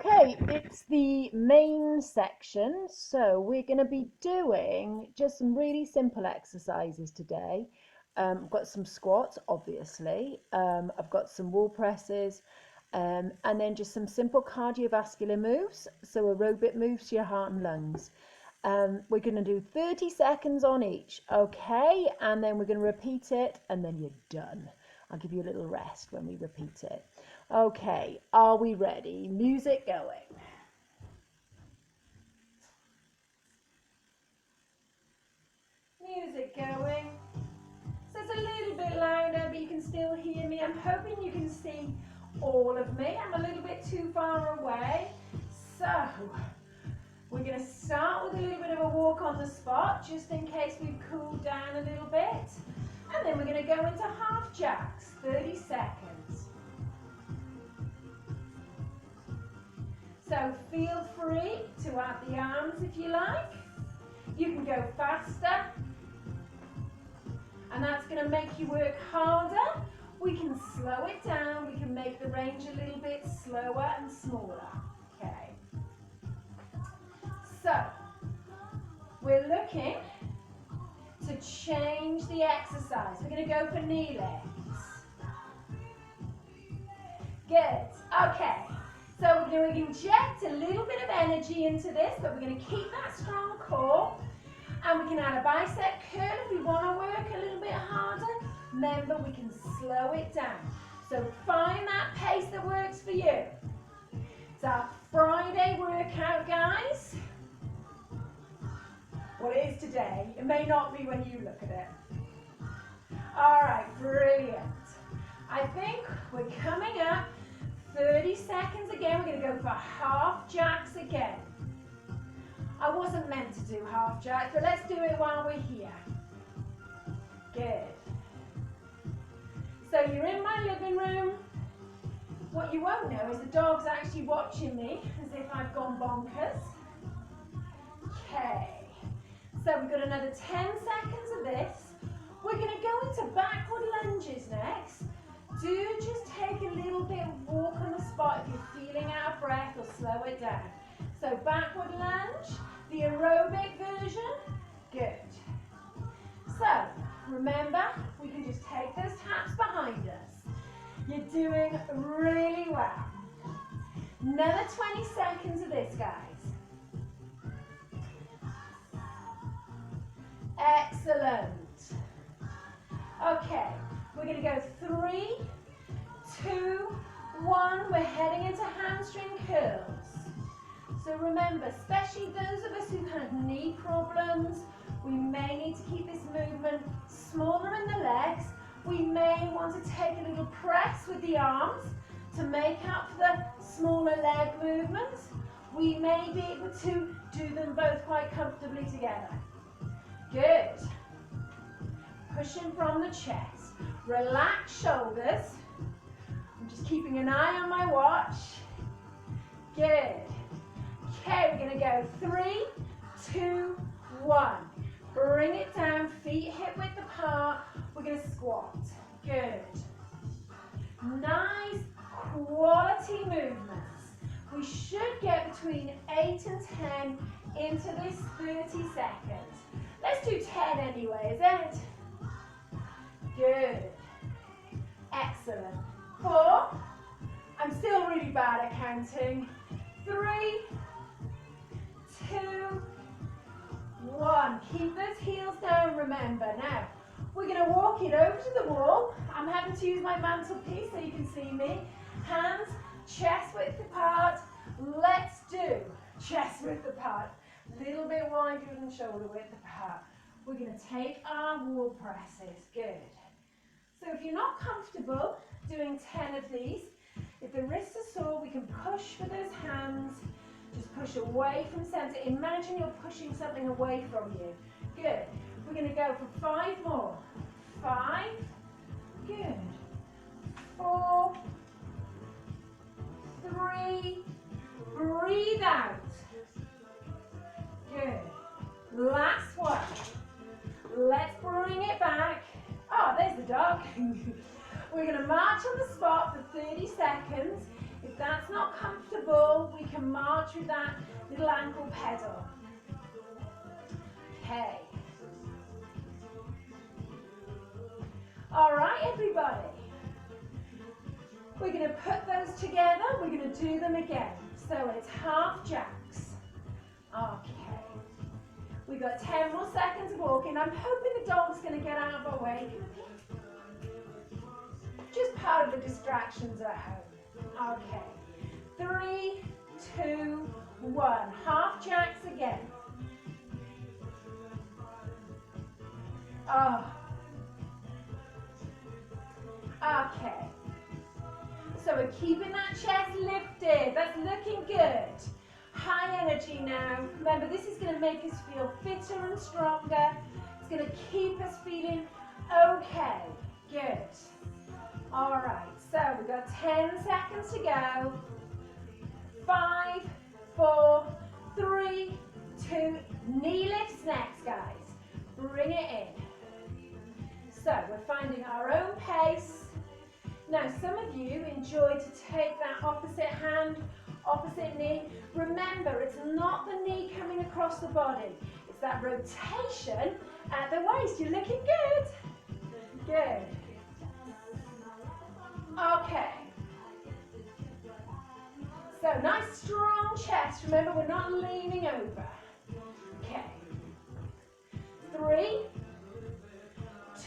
Okay, it's the main section, so we're going to be doing just some really simple exercises today. I've got some squats, obviously. I've got some wall presses, and then just some simple cardiovascular moves, so aerobic moves to your heart and lungs. We're going to do 30 seconds on each, okay? And then we're going to repeat it, and then you're done. I'll give you a little rest when we repeat it. Okay, are we ready? Music going. Music going. So it's a little bit louder, but you can still hear me. I'm hoping you can see all of me. I'm a little bit too far away. So we're going to start with a little bit of a walk on the spot, just in case we've cooled down a little bit. And then we're going to go into half jacks, 30 seconds. So feel free to add the arms if you like. You can go faster, and that's going to make you work harder. We can slow it down. We can make the range a little bit slower and smaller. Okay. So we're looking to change the exercise. We're going to go for knee legs. Good. Okay. So we're going to inject a little bit of energy into this, but we're going to keep that strong core. And we can add a bicep curl if we want to work a little bit harder. Remember, we can slow it down. So find that pace that works for you. It's our Friday workout, guys. Well, it is today. It may not be when you look at it. All right, brilliant. I think we're coming up. 30 seconds again. We're going to go for half jacks again. I wasn't meant to do half jacks, but let's do it while we're here. Good. So you're in my living room. What you won't know is the dog's actually watching me as if I've gone bonkers. Okay. So we've got another 10 seconds of this. We're going to go into backward lunges next. Do just take a little bit of walk on the spot if you're feeling out of breath, or slow it down. So backward lunge, the aerobic version. Good. So remember, we can just take those taps behind us. You're doing really well. Another 20 seconds of this, guys. Excellent. Okay. We're going to go 3, 2, 1. We're heading into hamstring curls. So remember, especially those of us who have knee problems, we may need to keep this movement smaller in the legs. We may want to take a little press with the arms to make up for the smaller leg movements. We may be able to do them both quite comfortably together. Good. Pushing from the chest. Relax shoulders. I'm just keeping an eye on my watch. Good. Okay, we're going to go 3, 2, 1. Bring it down, feet hip width apart. We're going to squat. Good. Nice quality movements. We should get between 8 and 10 into this 30 seconds. Let's do 10 anyway, is it? Good. Excellent. 4. I'm still really bad at counting. 3, 2, 1. Keep those heels down, remember. Now, we're going to walk it over to the wall. I'm having to use my mantelpiece so you can see me. Hands, chest width apart. Let's do chest width apart. A little bit wider than shoulder width apart. We're going to take our wall presses. Good. So if you're not comfortable doing 10 of these, if the wrists are sore, we can push with those hands. Just push away from center. Imagine you're pushing something away from you. Good. We're going to go for 5 more. 5. Good. 4. 3. Breathe out. Good. Last one. Let's bring it back. Oh, there's the dog. We're going to march on the spot for 30 seconds. If that's not comfortable, we can can march with that little ankle pedal. Okay. All right, everybody. We're going to put those together. We're going to do them again. So it's half jacks. Okay. We've got 10 more seconds of walking. I'm hoping the dog's going to get out of our way. Just part of the distractions at home. Okay. 3, 2, 1. Half jacks again. Oh. Okay. So we're keeping that chest lifted. That's looking good. High energy now. Remember, this is going to make us feel fitter and stronger. It's going to keep us feeling okay. Good. All right. So we've got 10 seconds to go. 5, 4, 3, 2. Knee lifts next, guys. Bring it in. So we're finding our own pace. Now, some of you enjoy to take that opposite hand, opposite knee. Remember, it's not the knee coming across the body. It's that rotation at the waist. You're looking good. Good. Okay. So, nice strong chest. Remember, we're not leaning over. Okay. 3,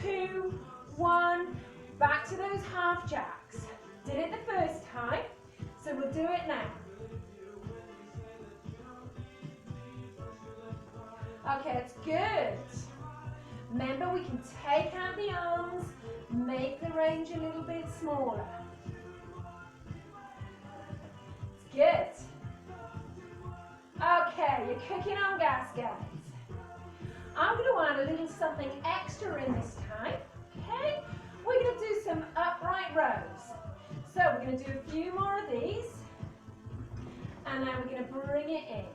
2, 1. Back to those half jacks. Did it the first time, so we'll do it now. Okay, it's good. Remember, we can take out the arms, make the range a little bit smaller. It's good. Okay, you're cooking on gas, guys. I'm going to add a little something extra in this time. Okay? We're going to do some upright rows. So we're going to do a few more of these. And then we're going to bring it in.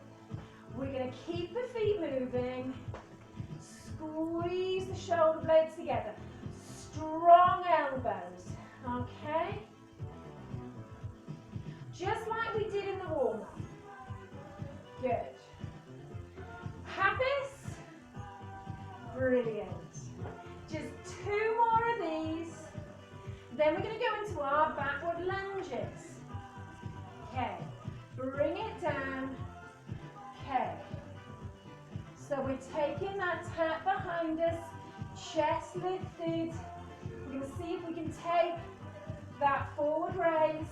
We're going to keep the feet moving. Squeeze the shoulder blades together. Strong elbows. Okay? Just like we did in the warm-up. Good. Happy? Brilliant. Just 2 more of these. Then we're going to go into our backward lunges. Okay. Bring it down. Okay. So we're taking that tap behind us, chest lifted. We're going to see if we can take that forward raise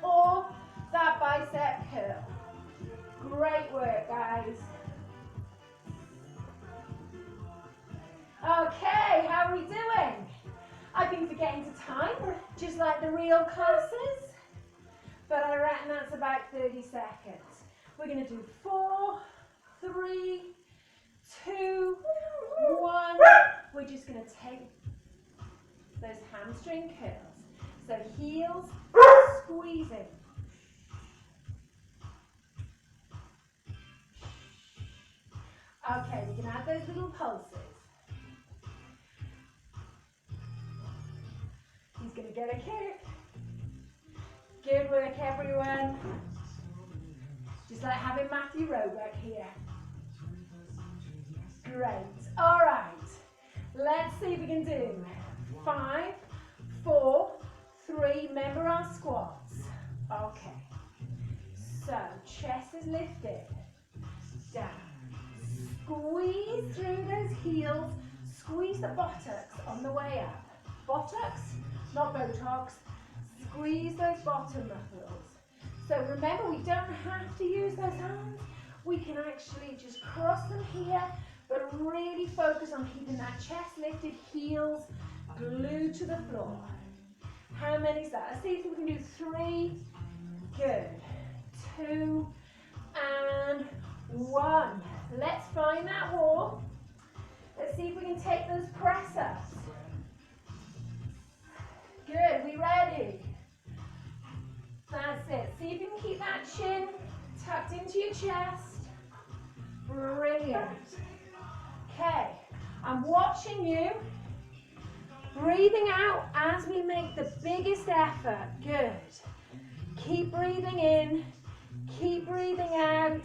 or that bicep curl. Great work, guys. Okay, how are we doing? I've been forgetting to time, just like the real classes, but I reckon that's about 30 seconds. We're going to do 4, 3, 2, 1. We're just going to take those hamstring curls. So heels squeezing. Okay, we can add those little pulses. He's going to get a kick. Good work, everyone. Just like having Matthew Roebuck here. Great. All right. Let's see if we can do 5, 4, 3. Remember our squats. Okay. So, chest is lifted. Down. Squeeze through those heels. Squeeze the buttocks on the way up. Buttocks, not Botox. Squeeze those bottom muscles. So remember, we don't have to use those hands. We can actually just cross them here, but really focus on keeping that chest lifted, heels glued to the floor. How many is that? Let's see if we can do 3. Good. 2 and 1. Let's find that wall. Let's see if we can take those press ups. Good, we ready? That's it. See if you can keep that chin tucked into your chest. Brilliant. Okay, I'm watching you. Breathing out as we make the biggest effort. Good. Keep breathing in, keep breathing out.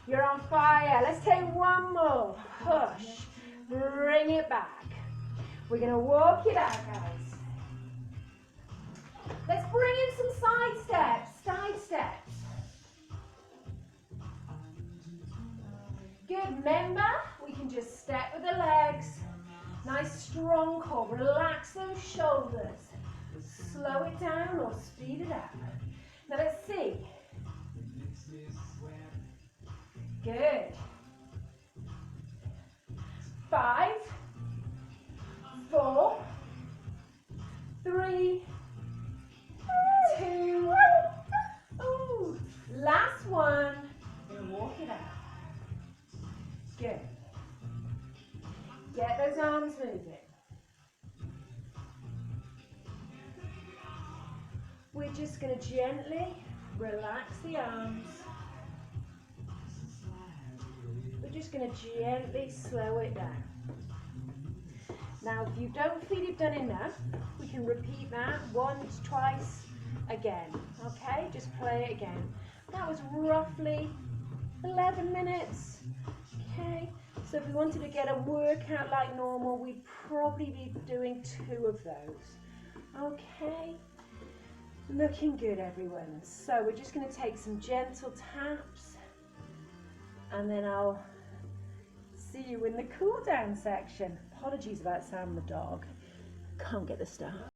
You're on fire. Let's take one more. Push. Bring it back. We're going to walk it out, guys. Let's bring in some side steps. Side steps. Good. Remember, we can just step with the legs. Nice strong core. Relax those shoulders. Slow it down or speed it up. Now let's see. Good. 5, 4, 3, 2. Ooh. Last one. And walk it out. Good. Get those arms moving. We're just going to gently relax the arms. We're just going to gently slow it down. Now, if you don't feel you've done enough, we can repeat that once, twice, again. Okay, just play it again. That was roughly 11 minutes. Okay, so if we wanted to get a workout like normal, we'd probably be doing 2 of those. Okay, looking good, everyone. So we're just going to take some gentle taps, and then I'll see you in the cool down section. Apologies about Sam the dog. Can't get the stuff.